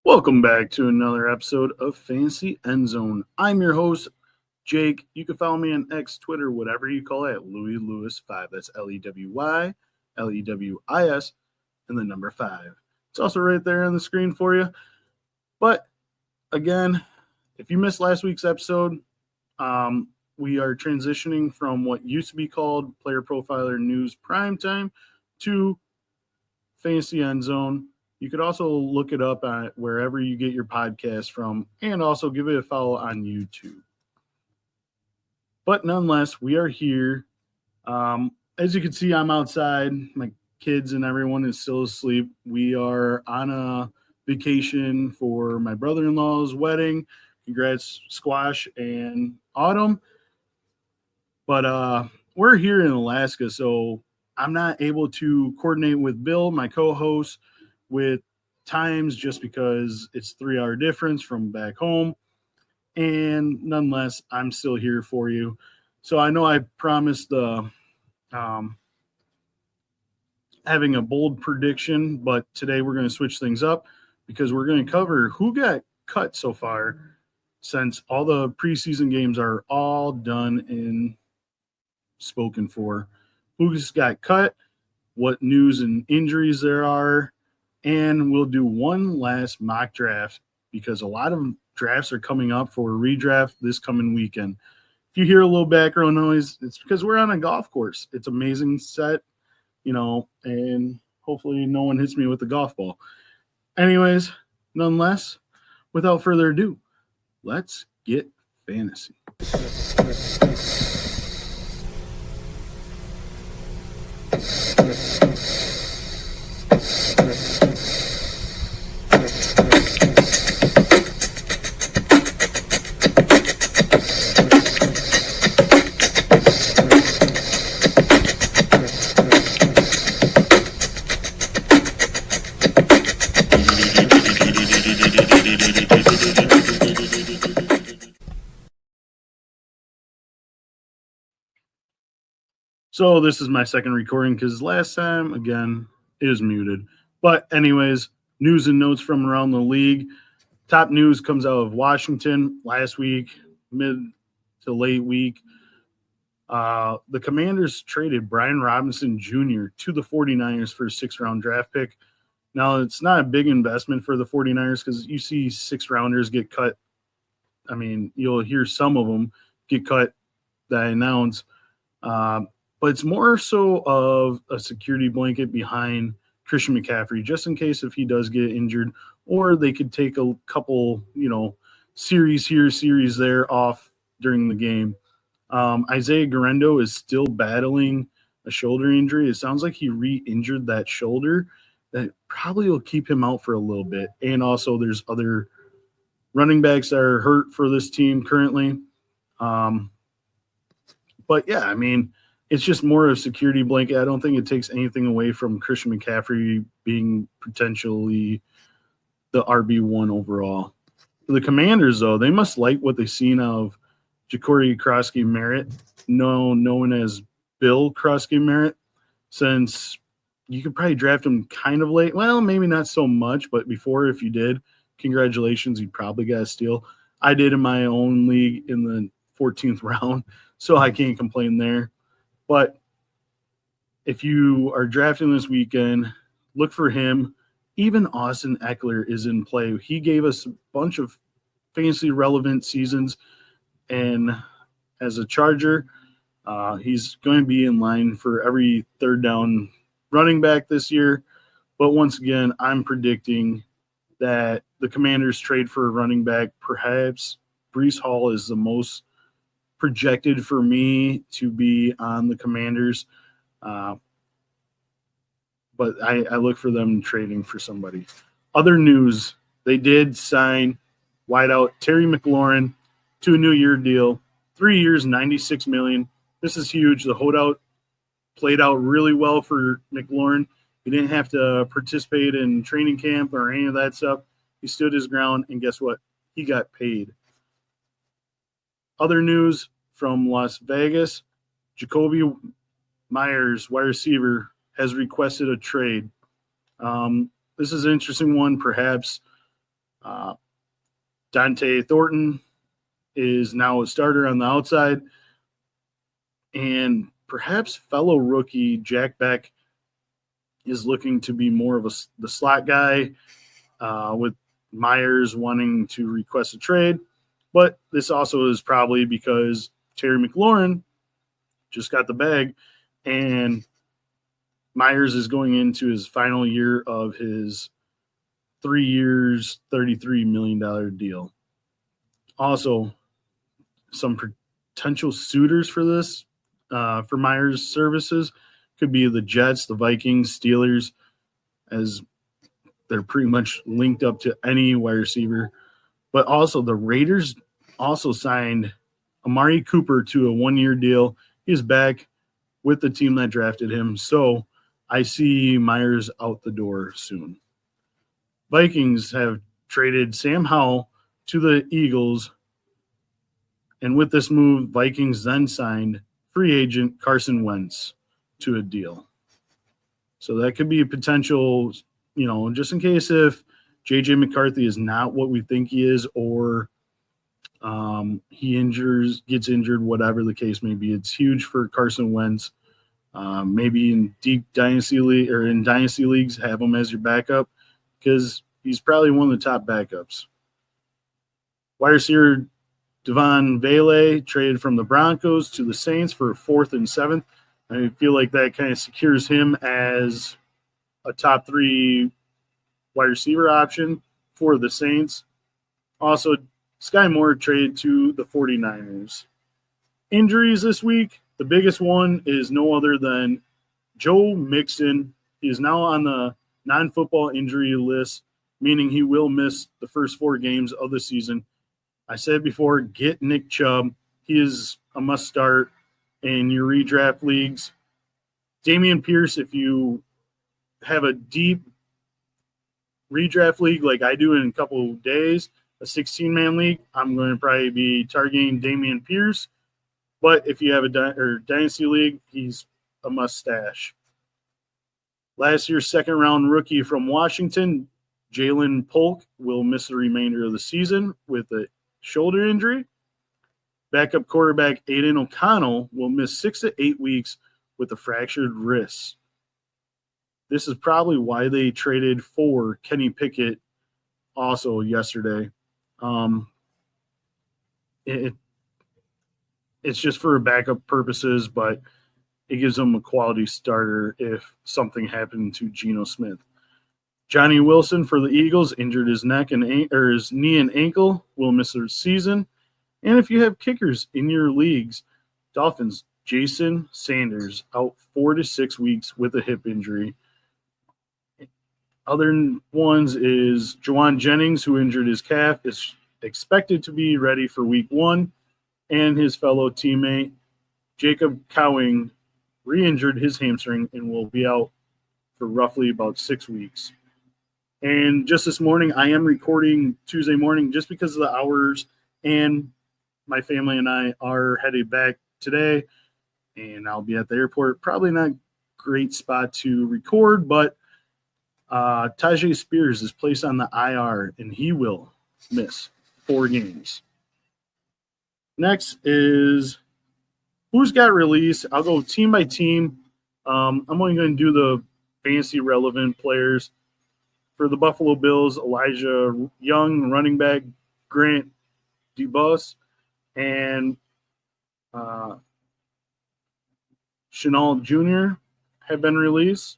Welcome back to another episode of Fantasy Endzone. I'm your host, Jake. You can follow me on X, Twitter, whatever you call it, Louis Lewis 5. That's Lewylewis, and the number 5. It's also right there on the screen for you. But again, if you missed last week's episode, we are transitioning from what used to be called PlayerProfiler News PrimeTime to Fantasy Endzone. You could also look it up at wherever you get your podcast from and also give it a follow on YouTube. But nonetheless, we are here. As you can see, I'm outside. My kids and everyone is still asleep. We are on a vacation for my brother-in-law's wedding. Congrats, Squash and Autumn. But we're here in Alaska, so I'm not able to coordinate with Bill, my co-host, with times just because it's 3-hour difference from back home. And nonetheless, I'm still here for you. So I know I promised having a bold prediction, but today we're going to switch things up because we're going to cover who got cut so far since all the preseason games are all done and spoken for. Who just got cut, what news and injuries there are, and we'll do one last mock draft because a lot of drafts are coming up for redraft this coming weekend. If you hear a little background noise, it's because we're on a golf course. It's amazing set, and hopefully no one hits me with a golf ball. Anyways, nonetheless, without further ado, let's get fantasy. So this is my second recording because last time, again, it was muted. But anyways, news and notes from around the league. Top news comes out of Washington last week, mid to late week. The Commanders traded Brian Robinson Jr. to the 49ers for a 6th-round draft pick. Now, it's not a big investment for the 49ers because you see 6th-rounders get cut. I mean, you'll hear some of them get cut that I announce. But it's more so of a security blanket behind Christian McCaffrey, just in case if he does get injured, or they could take a couple, series here, series there off during the game. Isaiah Guerrero is still battling a shoulder injury. It sounds like he re-injured that shoulder. That probably will keep him out for a little bit. And also there's other running backs that are hurt for this team currently. But, yeah, I mean – it's just more of a security blanket. I don't think it takes anything away from Christian McCaffrey being potentially the RB1 overall. For the Commanders, though, they must like what they've seen of Jakobi Merritt, known as Bill Krosky Merritt, since you could probably draft him kind of late. Well, maybe not so much, but before, if you did, congratulations, you probably got a steal. I did in my own league in the 14th round, so I can't complain there. But if you are drafting this weekend, look for him. Even Austin Eckler is in play. He gave us a bunch of fantasy relevant seasons. And as a Charger, he's going to be in line for every 3rd down running back this year. But once again, I'm predicting that the Commanders trade for a running back. Perhaps Breece Hall is the most projected for me to be on the Commanders. But I look for them trading for somebody. Other news, they did sign wideout Terry McLaurin to a new year deal. 3 years, $96 million. This is huge. The holdout played out really well for McLaurin. He didn't have to participate in training camp or any of that stuff. He stood his ground, and guess what? He got paid. Other news from Las Vegas, Jakobi Meyers, wide receiver, has requested a trade. This is an interesting one. Perhaps Dante Thornton is now a starter on the outside. And perhaps fellow rookie Jack Beck is looking to be more of the slot guy, with Meyers wanting to request a trade. But this also is probably because Terry McLaurin just got the bag, and Meyers is going into his final year of his 3 years, $33 million deal. Also, some potential suitors for this, for Meyers' services, could be the Jets, the Vikings, Steelers, as they're pretty much linked up to any wide receiver. But also the Raiders also signed Amari Cooper to a 1-year deal. He's back with the team that drafted him. So I see Meyers out the door soon. Vikings have traded Sam Howell to the Eagles. And with this move, Vikings then signed free agent Carson Wentz to a deal. So that could be a potential, just in case if J.J. McCarthy is not what we think he is, or he gets injured, whatever the case may be. It's huge for Carson Wentz. Maybe in deep dynasty league or in dynasty leagues, have him as your backup, because he's probably one of the top backups. Wide receiver Devon Vele traded from the Broncos to the Saints for 4th and 7th. I feel like that kind of secures him as a top 3 wide receiver option for the Saints. Also, Skyy Moore traded to the 49ers. Injuries this week, the biggest one is no other than Joe Mixon. He is now on the non-football injury list, meaning he will miss the first 4 games of the season. I said before, get Nick Chubb. He is a must-start in your redraft leagues. Dameon Pierce, if you have a deep redraft league like I do in a couple of days, a 16-man league, I'm going to probably be targeting Dameon Pierce. But if you have a dynasty league, he's a must-stash. Last year's second-round rookie from Washington, Jalen Polk, will miss the remainder of the season with a shoulder injury. Backup quarterback Aiden O'Connell will miss 6 to 8 weeks with a fractured wrist. This is probably why they traded for Kenny Pickett also yesterday. It's just for backup purposes, but it gives them a quality starter if something happened to Geno Smith. Johnny Wilson for the Eagles injured his his knee and ankle, will miss the season. And if you have kickers in your leagues, Dolphins, Jason Sanders out 4 to 6 weeks with a hip injury. Other ones is Juwan Jennings, who injured his calf, is expected to be ready for week 1. And his fellow teammate, Jacob Cowing, re-injured his hamstring and will be out for roughly about 6 weeks. And just this morning, I am recording Tuesday morning just because of the hours, and my family and I are headed back today, and I'll be at the airport. Probably not a great spot to record, but Tajay Spears is placed on the IR, and he will miss 4 games. Next is who's got released. I'll go team by team. I'm only going to do the fantasy relevant players. For the Buffalo Bills, Elijah Young, running back Grant DeBus, and Chenault Jr. have been released.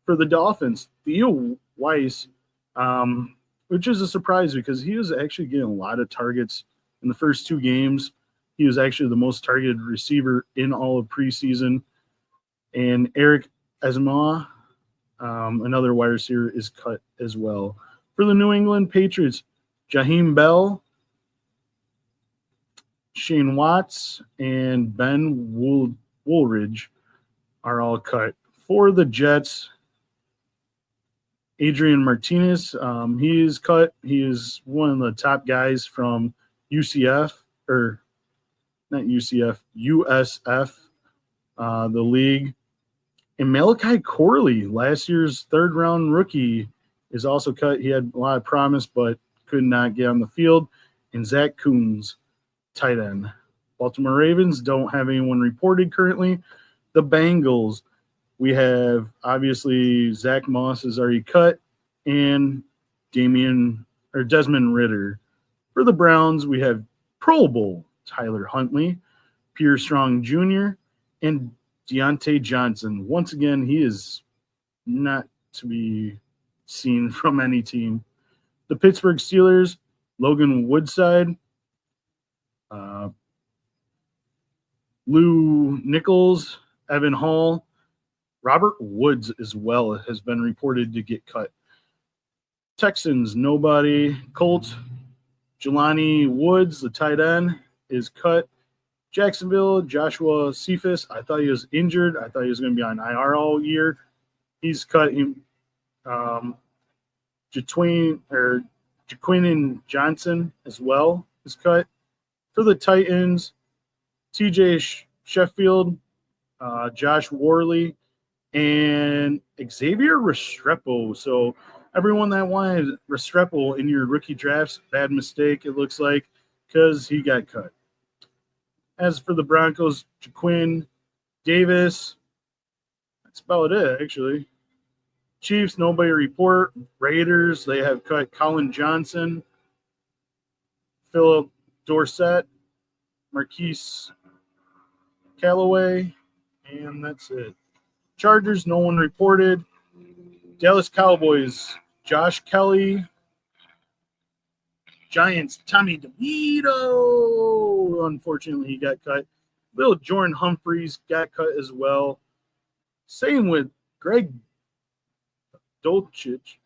For the Dolphins, Theo Weiss, which is a surprise because he was actually getting a lot of targets in the first 2 games. He was actually the most targeted receiver in all of preseason. And Eric Asamoah, another wide receiver, is cut as well. For the New England Patriots, Jaheim Bell, Shane Watts, and Ben Woolridge are all cut. For the Jets, Adrian Martinez, he is cut. He is one of the top guys from USF, the league. And Malachi Corley, last year's 3rd-round rookie, is also cut. He had a lot of promise, but could not get on the field, and Zach Kuhns, tight end. Baltimore Ravens don't have anyone reported currently. The Bengals, we have obviously Zach Moss is already cut, and Desmond Ritter. For the Browns, we have Pro Bowl Tyler Huntley, Pierre Strong Jr., and Deontay Johnson. Once again, he is not to be seen from any team. The Pittsburgh Steelers, Logan Woodside, Lou Nichols, Evan Hall, Robert Woods as well has been reported to get cut. Texans, nobody. Colts, Jelani Woods, the tight end, is cut. Jacksonville, Joshua Cephas, I thought he was injured. I thought he was going to be on IR all year. He's cut. Jaquin Johnson as well is cut. For the Titans, TJ Sheffield, Josh Worley, and Xavier Restrepo. So everyone that wanted Restrepo in your rookie drafts, bad mistake, it looks like, because he got cut. As for the Broncos, Jaquin Davis, that's about it, actually. Chiefs, nobody report. Raiders, they have cut Colin Johnson, Philip Dorsett, Marquise Callaway, and that's it. Chargers, no one reported. Dallas Cowboys, Josh Kelly. Giants, Tommy DeVito. Unfortunately, he got cut. Little Jordan Humphreys got cut as well. Same with Greg Dolchich.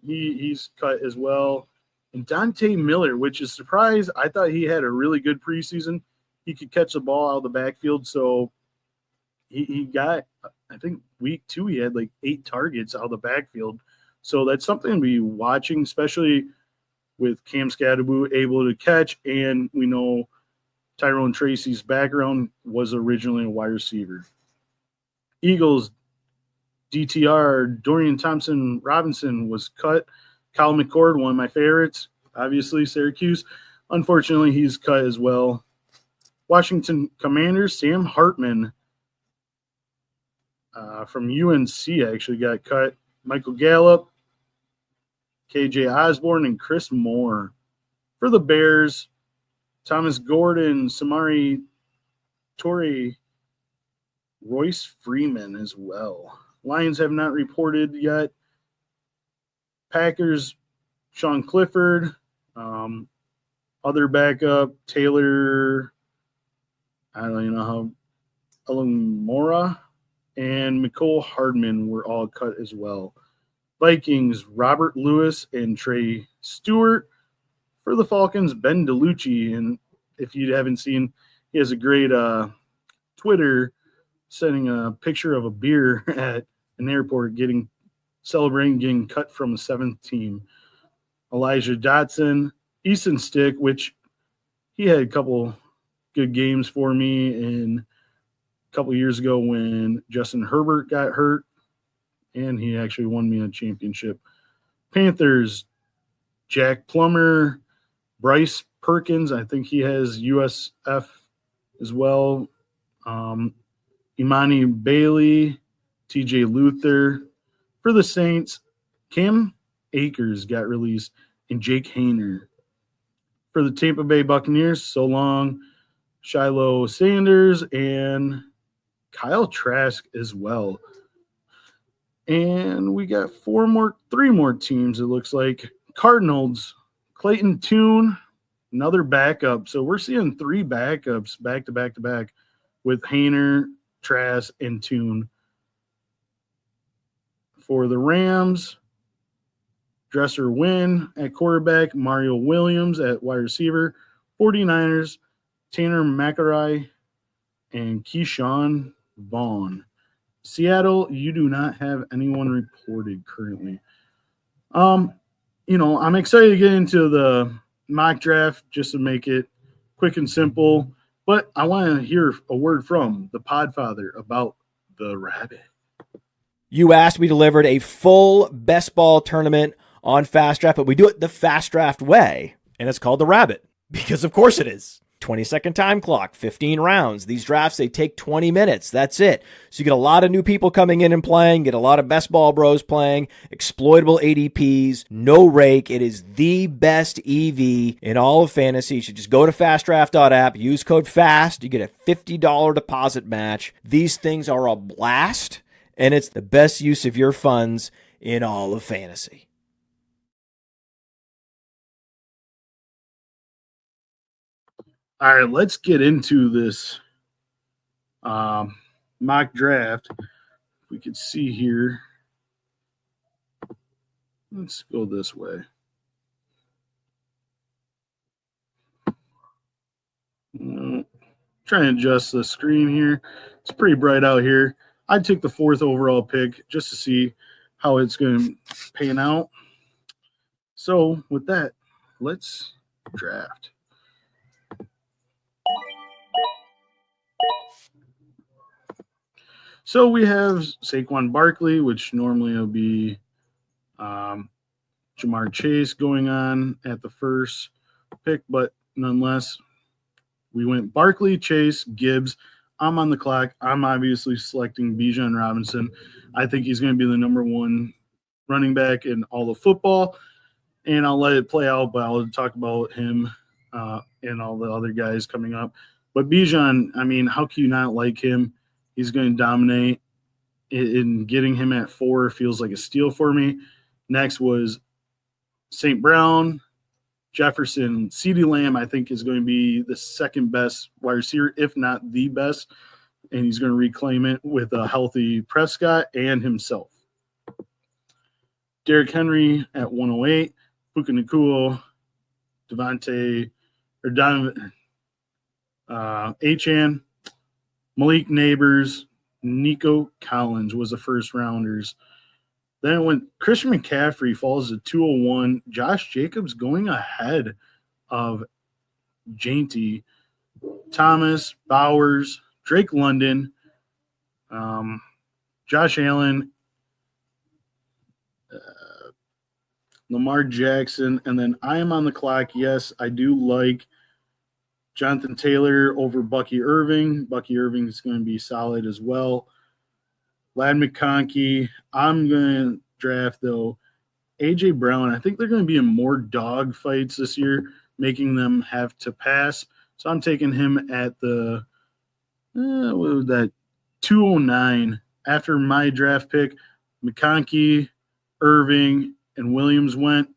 He's cut as well. And Dante Miller, which is surprised. I thought he had a really good preseason. He could catch the ball out of the backfield. So he got, I think, week 2, he had like 8 targets out of the backfield. So that's something to be watching, especially with Cam Scadaboo able to catch. And we know Tyrone Tracy's background was originally a wide receiver. Eagles, DTR, Dorian Thompson-Robinson was cut. Kyle McCord, one of my favorites, obviously Syracuse. Unfortunately, he's cut as well. Washington Commanders, Sam Hartman from UNC actually got cut. Michael Gallup, KJ Osborne, and Chris Moore. For the Bears, Thomas Gordon, Samari Torrey, Royce Freeman as well. Lions have not reported yet. Packers, Sean Clifford, other backup, Taylor, I don't even know how, Mora, and Mecole Hardman were all cut as well. Vikings, Robert Lewis and Trey Stewart. For the Falcons, Ben DiLucci. And if you haven't seen, he has a great Twitter sending a picture of a beer at an airport celebrating getting cut from the 7th team. Elijah Dotson, Easton Stick, which he had a couple good games for me in a couple years ago when Justin Herbert got hurt, and he actually won me a championship. Panthers, Jack Plummer, Bryce Perkins, I think he has USF as well. Imani Bailey, TJ Luther. For the Saints, Cam Akers got released, and Jake Hayner. For the Tampa Bay Buccaneers, so long, Shiloh Sanders and Kyle Trask as well. And we got three more teams, it looks like. Cardinals, Clayton Tune, another backup. So we're seeing 3 backups back to back with Hayner, Trask, and Tune. For the Rams, Dresser Wynn at quarterback, Mario Williams at wide receiver. 49ers, Tanner McElroy and Keyshawn Vaughn. Seattle, you do not have anyone reported currently. I'm excited to get into the mock draft just to make it quick and simple, but I want to hear a word from the Podfather about the rabbit. You asked, we delivered a full best ball tournament on Fast Draft, but we do it the Fast Draft way, and it's called the Rabbit, because of course it is. 20-second time clock, 15 rounds. These drafts, they take 20 minutes. That's it. So you get a lot of new people coming in and playing, get a lot of best ball bros playing, exploitable ADPs, no rake. It is the best EV in all of fantasy. You should just go to fastdraft.app, use code FAST. You get a $50 deposit match. These things are a blast, and it's the best use of your funds in all of fantasy. All right, let's get into this mock draft. We could see here. Let's go this way. Try and adjust the screen here. It's pretty bright out here. I took the 4th overall pick just to see how it's going to pan out. So with that, let's draft. So we have Saquon Barkley, which normally will be Jamar Chase going on at the first pick, but nonetheless, we went Barkley, Chase, Gibbs. I'm on the clock. I'm obviously selecting Bijan Robinson. I think he's going to be the number 1 running back in all of football, and I'll let it play out, but I'll talk about him and all the other guys coming up. But Bijan, I mean, how can you not like him? He's going to dominate. In getting him at 4 feels like a steal for me. Next was St. Brown, Jefferson. CeeDee Lamb, I think, is going to be the second best wide receiver, if not the best, and he's going to reclaim it with a healthy Prescott and himself. Derrick Henry at 108, Puka Nacua, Donovan Achane, Malik Neighbors, Nico Collins was the first rounders. Then when Christian McCaffrey falls to 201, Josh Jacobs going ahead of Jainty, Thomas, Bowers, Drake London, Josh Allen, Lamar Jackson, and then I am on the clock. Yes, I do like Jonathan Taylor over Bucky Irving. Bucky Irving is going to be solid as well. Lad McConkey. I'm going to draft, though, A.J. Brown. I think they're going to be in more dog fights this year, making them have to pass. So I'm taking him at the what was that, 209. After my draft pick, McConkey, Irving, and Williams went.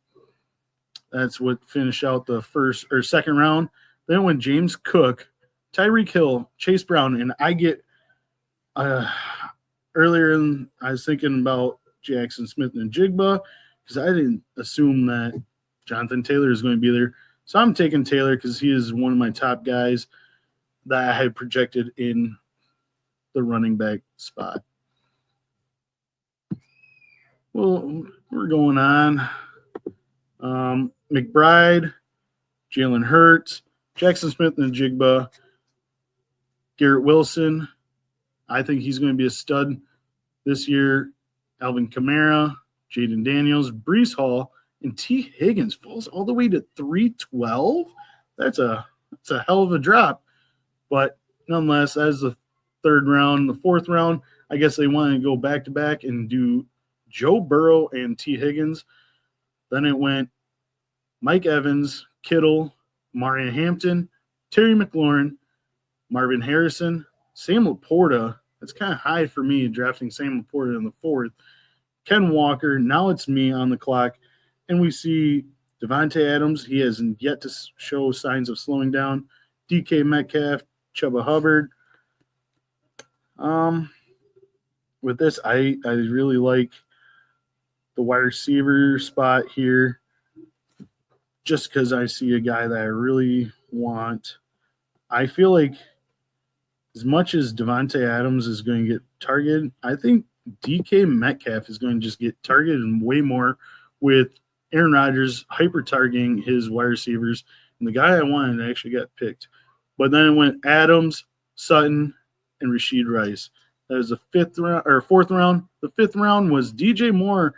That's what finished out the first or second round. Then went James Cook, Tyreek Hill, Chase Brown, and I get earlier I was thinking about Jackson Smith and Jigba because I didn't assume that Jonathan Taylor is going to be there. So I'm taking Taylor because he is one of my top guys that I had projected in the running back spot. Well, we're going on. McBride, Jalen Hurts, Jackson Smith and Jigba, Garrett Wilson. I think he's going to be a stud this year. Alvin Kamara, Jaden Daniels, Breece Hall, and T. Higgins falls all the way to 312. That's a hell of a drop. But nonetheless, as the third round, the fourth round, I guess they want to go back-to-back and do Joe Burrow and T. Higgins. Then it went Mike Evans, Kittle, Marion Hampton, Terry McLaurin, Marvin Harrison, Sam Laporta. That's kind of high for me, drafting Sam Laporta in the fourth. Ken Walker. Now it's me on the clock. And we see Devontae Adams. He hasn't yet to show signs of slowing down. DK Metcalf, Chuba Hubbard. With this, I really like the wide receiver spot here just because I see a guy that I really want. I feel like as much as Devontae Adams is going to get targeted, I think DK Metcalf is going to just get targeted way more with Aaron Rodgers hyper-targeting his wide receivers. And the guy I wanted actually got picked. But then it went Adams, Sutton, and Rashid Rice. That was the fourth round. The fifth round was DJ Moore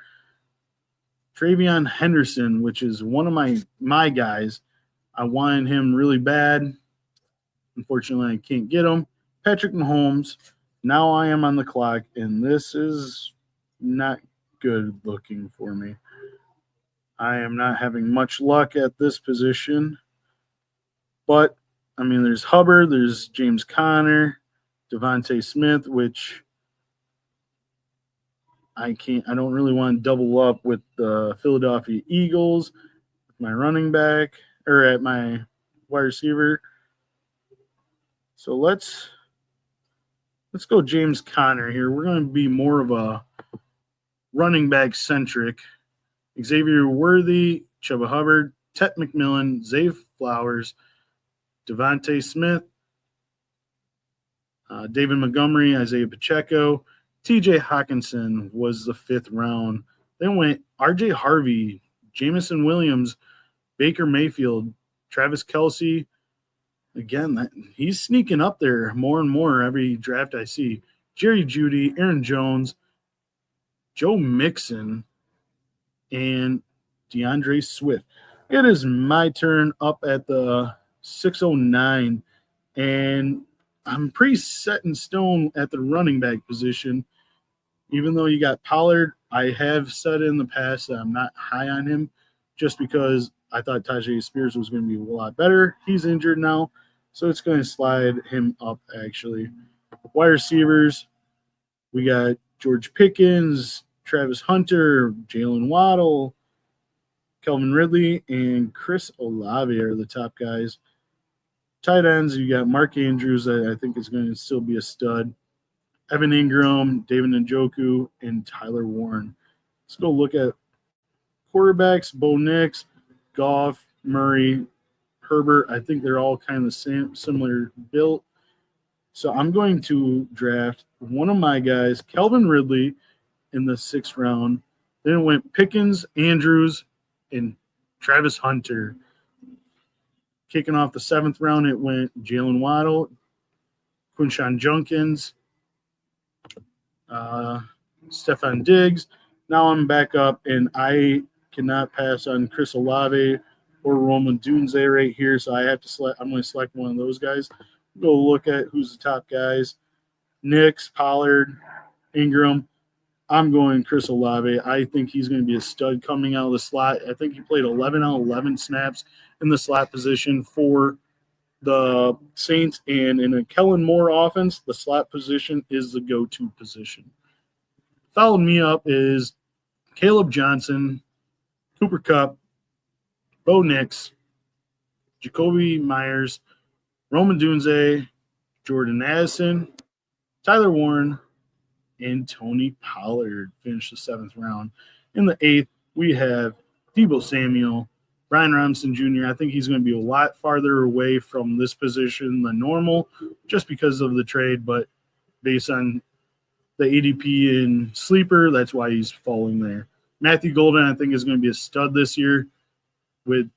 Travion Henderson, which is one of my guys. I wanted him really bad. Unfortunately, I can't get him. Patrick Mahomes. Now I am on the clock, and this is not good looking for me. I am not having much luck at this position. But, I mean, there's Hubbard, there's James Conner, Devontae Smith, which I don't really want to double up with the Philadelphia Eagles, my running back, or at my wide receiver. So let's go James Conner here. We're going to be more of a running back centric. Xavier Worthy, Chuba Hubbard, Tet McMillan, Zay Flowers, Devontae Smith, David Montgomery, Isaiah Pacheco, TJ Hawkinson was the 5th round. Then went RJ Harvey, Jamison Williams, Baker Mayfield, Travis Kelce. Again, he's sneaking up there more and more every draft I see. Jerry Jeudy, Aaron Jones, Joe Mixon, and DeAndre Swift. It is my turn up at the 609, and I'm pretty set in stone at the running back position. Even though you got Pollard, I have said in the past that I'm not high on him just because I thought Tajay Spears was going to be a lot better. He's injured now, so it's going to slide him up, actually. Wide receivers, we got George Pickens, Travis Hunter, Jalen Waddle, Kelvin Ridley, and Chris Olave are the top guys. Tight ends, you got Mark Andrews, I think is going to still be a stud. Evan Ingram, David Njoku, and Tyler Warren. Let's go look at quarterbacks. Bo Nix, Goff, Murray, Herbert. I think they're all kind of the same, similar built. So I'm going to draft one of my guys, Kelvin Ridley, in the 6th round. Then it went Pickens, Andrews, and Travis Hunter. Kicking off the 7th round, it went Jalen Waddle, Quinshon Judkins, Stephon Diggs. Now I'm back up, and I cannot pass on Chris Olave or Roman Dunze right here, so I have to select. I'm going to select one of those guys. Go look at who's the top guys. Nix, Pollard, Ingram. I'm going Chris Olave. I think he's going to be a stud coming out of the slot. I think he played 11 out of 11 snaps in the slot position for the Saints, and in a Kellen Moore offense, the slot position is the go-to position. Following me up is Caleb Johnson, Cooper Kupp, Bo Nix, Jakobi Meyers, Roman Dunze, Jordan Addison, Tyler Warren, and Tony Pollard finished the 7th round. In the 8th, we have Deebo Samuel, Brian Robinson Jr. I think he's going to be a lot farther away from this position than normal just because of the trade, but based on the ADP in Sleeper, that's why he's falling there. Matthew Golden, I think, is going to be a stud this year with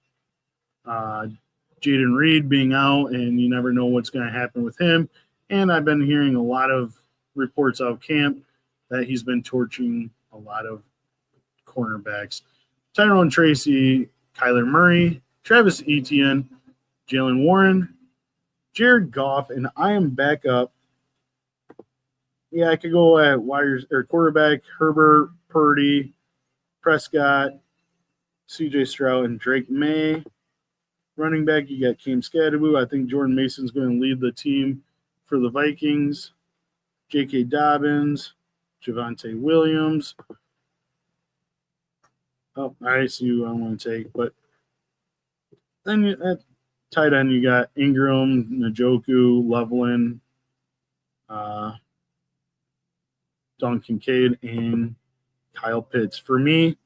Jaden Reed being out, and you never know what's going to happen with him. And I've been hearing a lot of reports out of camp that he's been torching a lot of cornerbacks. Tyrone Tracy, Kyler Murray, Travis Etienne, Jalen Warren, Jared Goff, and I am back up. Yeah, I could go at wires or quarterback, Herbert, Purdy, Prescott, CJ Stroud, and Drake May. Running back, you got Cam Skadaboo. I think Jordan Mason's going to lead the team for the Vikings. J.K. Dobbins, Javonte Williams. Oh, I see who I want to take. But then at tight end, you got Ingram, Njoku, Loveland, Don Kincaid, and Kyle Pitts. For me,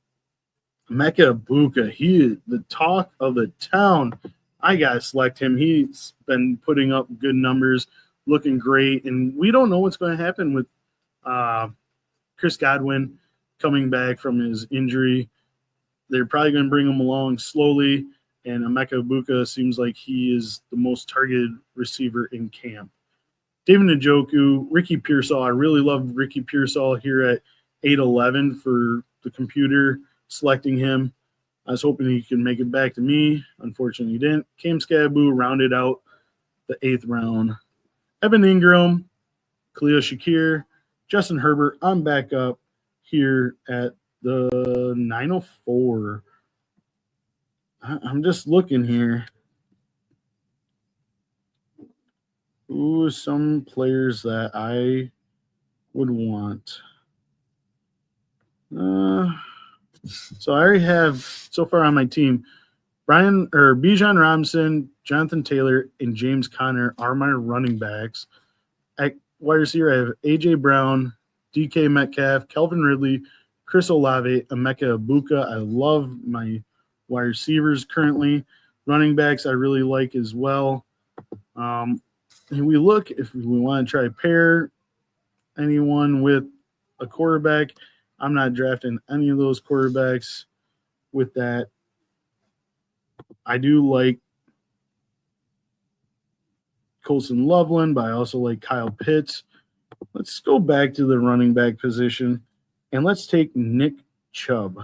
Emeka Egbuka, he is the talk of the town. I got to select him. He's been putting up good numbers, looking great. And we don't know what's going to happen with Chris Godwin coming back from his injury. They're probably going to bring him along slowly, and Emeka Egbuka seems like he is the most targeted receiver in camp. David Njoku, Ricky Pearsall. I really love Ricky Pearsall here at 8'11" for the computer. selecting him. I was hoping he could make it back to me. Unfortunately, he didn't. Cam Scaboo rounded out the 8th round. Evan Ingram, Khalil Shakir, Justin Herbert. I'm back up here at the 904. I'm just looking here. Ooh, some players that I would want. So I already have so far on my team Bijan Robinson, Jonathan Taylor, and James Conner are my running backs. At wide receiver, I have AJ Brown, DK Metcalf, Kelvin Ridley, Chris Olave, Emeka Ibuka. I love my wide receivers currently. Running backs I really like as well. And we look if we want to try to pair anyone with a quarterback. I'm not drafting any of those quarterbacks with that. I do like Colson Loveland, but I also like Kyle Pitts. Let's go back to the running back position, and let's take Nick Chubb.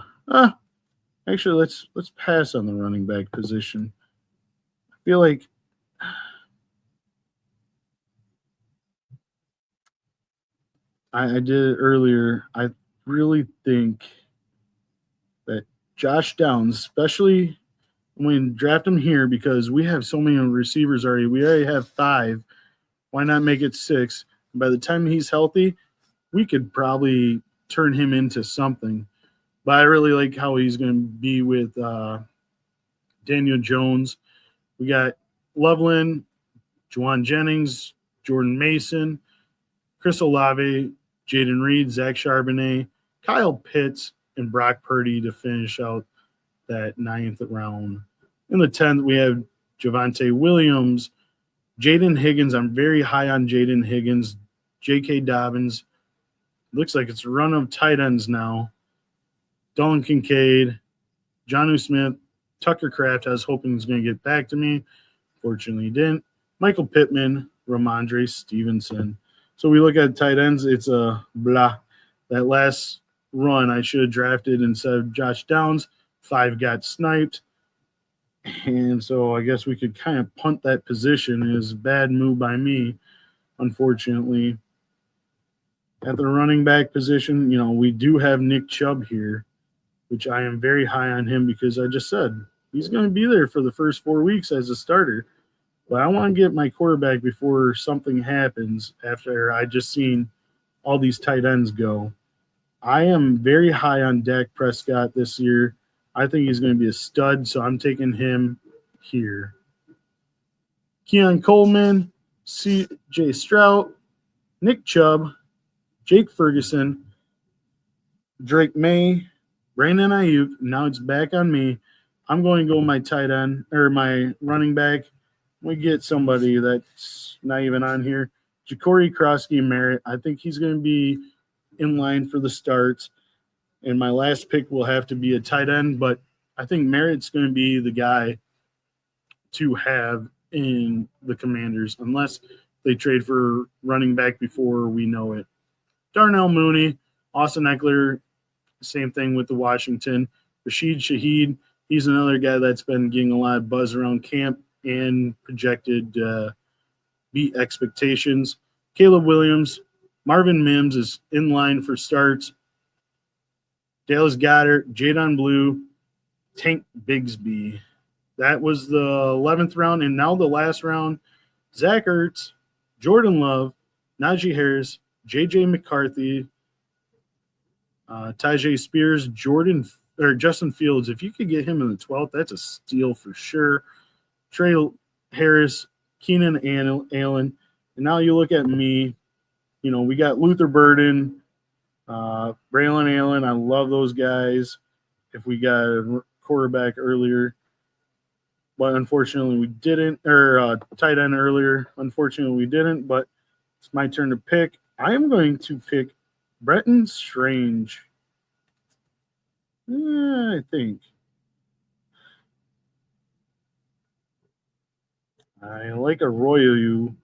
Actually, let's pass on the running back position. I feel like I did it earlier. I really think that Josh Downs, especially when draft him here, because we have so many receivers already. We already have 5. Why not make it 6? By the time he's healthy, we could probably turn him into something. But I really like how he's going to be with Daniel Jones. We got Loveland, Juwan Jennings, Jordan Mason, Chris Olave, Jaden Reed, Zach Charbonnet, Kyle Pitts, and Brock Purdy to finish out that 9th round. In the 10th, we have Javonte Williams, Jaden Higgins. I'm very high on Jaden Higgins, J.K. Dobbins. Looks like it's a run of tight ends now. Dolan Kincaid, Jonnu Smith, Tucker Kraft. I was hoping he was going to get back to me. Fortunately, he didn't. Michael Pittman, Ramondre Stevenson. So we look at tight ends. It's a blah. That last run I should have drafted instead of Josh Downs. 5 got sniped. And so I guess we could kind of punt that position. It was a bad move by me, unfortunately. At the running back position, we do have Nick Chubb here, which I am very high on him because I just said he's going to be there for the first 4 weeks as a starter. But I want to get my quarterback before something happens after I just seen all these tight ends go. I am very high on Dak Prescott this year. I think he's going to be a stud, so I'm taking him here. Keon Coleman, C.J. Stroud, Nick Chubb, Jake Ferguson, Drake May, Brandon Ayuk. Now it's back on me. I'm going to go my tight end or my running back. We get somebody that's not even on here. Ja'Cory Krosky-Merritt. I think he's going to be in line for the starts. And my last pick will have to be a tight end, but I think Merritt's going to be the guy to have in the Commanders unless they trade for running back before we know it. Darnell Mooney, Austin Eckler, same thing with the Washington. Rashid Shaheed, he's another guy that's been getting a lot of buzz around camp and projected beat expectations. Caleb Williams, Marvin Mims is in line for starts. Dallas Goedert, Jadon Blue, Tank Bigsby. That was the 11th round, and now the last round, Zach Ertz, Jordan Love, Najee Harris, J.J. McCarthy, Tyjae Spears, Justin Fields. If you could get him in the 12th, that's a steal for sure. Trey Harris, Keenan Allen. And now you look at me, we got Luther Burden, Braylon Allen. I love those guys. If we got a quarterback earlier, but unfortunately we didn't, or tight end earlier. Unfortunately we didn't, but it's my turn to pick. I am going to pick Bretton Strange. I think. I like Arroyo,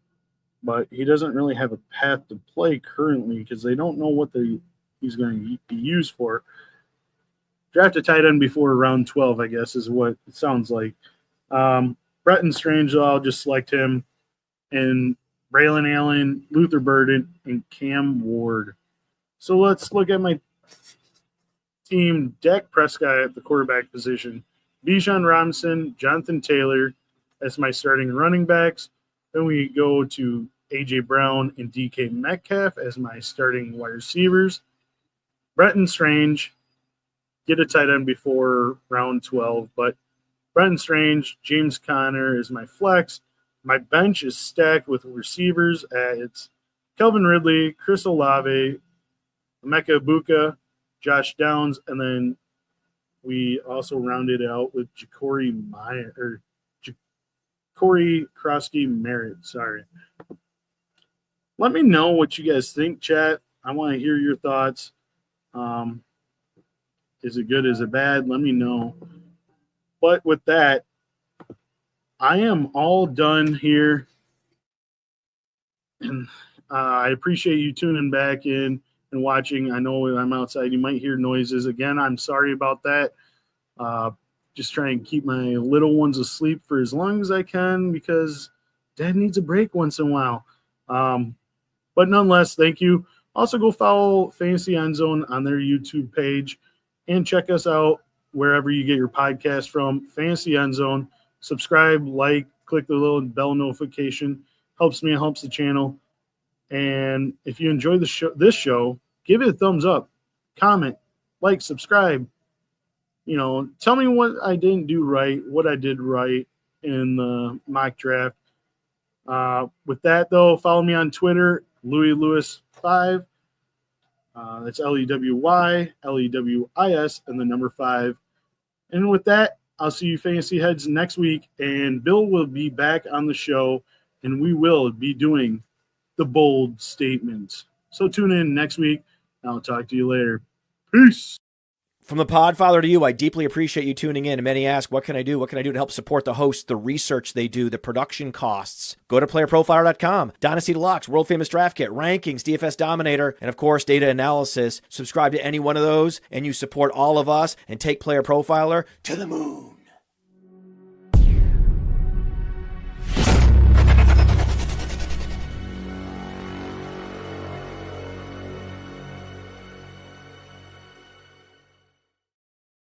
but he doesn't really have a path to play currently because they don't know what he's going to be used for. draft a tight end before round 12, I guess, is what it sounds like. Bretton Strange, I'll just select him. And Braylon Allen, Luther Burden, and Cam Ward. So let's look at my team. Dak Prescott at the quarterback position. Bijan Robinson, Jonathan Taylor as my starting running backs. Then we go to A.J. Brown and DK Metcalf as my starting wide receivers. Bretton Strange, get a tight end before round 12, but Bretton Strange, James Conner is my flex. My bench is stacked with receivers. It's Kelvin Ridley, Chris Olave, Emeka Ibuka, Josh Downs, and then we also rounded out with Corey Krosky Merritt. Sorry. Let me know what you guys think, chat. I want to hear your thoughts. Is it good? Is it bad? Let me know. But with that, I am all done here. And I appreciate you tuning back in and watching. I know I'm outside. You might hear noises. Again, I'm sorry about that. Just trying to keep my little ones asleep for as long as I can because Dad needs a break once in a while. But nonetheless, thank you. Also, go follow Fantasy Endzone on their YouTube page and check us out wherever you get your podcast from. Fantasy Endzone. Subscribe, like, click the little bell notification. Helps me, helps the channel. And if you enjoy this show, give it a thumbs up, comment, like, subscribe. Tell me what I didn't do right, what I did right in the mock draft. With that, though, follow me on Twitter, LouisLewis5. That's LEWY, LEWIS, and the number 5. And with that, I'll see you fantasy heads next week, and Bill will be back on the show, and we will be doing the bold statements. So tune in next week, and I'll talk to you later. Peace. From the Podfather to you, I deeply appreciate you tuning in. And many ask, what can I do? What can I do to help support the hosts, the research they do, the production costs? Go to PlayerProfiler.com, Dynasty Deluxe, World Famous Draft Kit, Rankings, DFS Dominator, and of course, Data Analysis. Subscribe to any one of those, and you support all of us and take Player Profiler to the moon.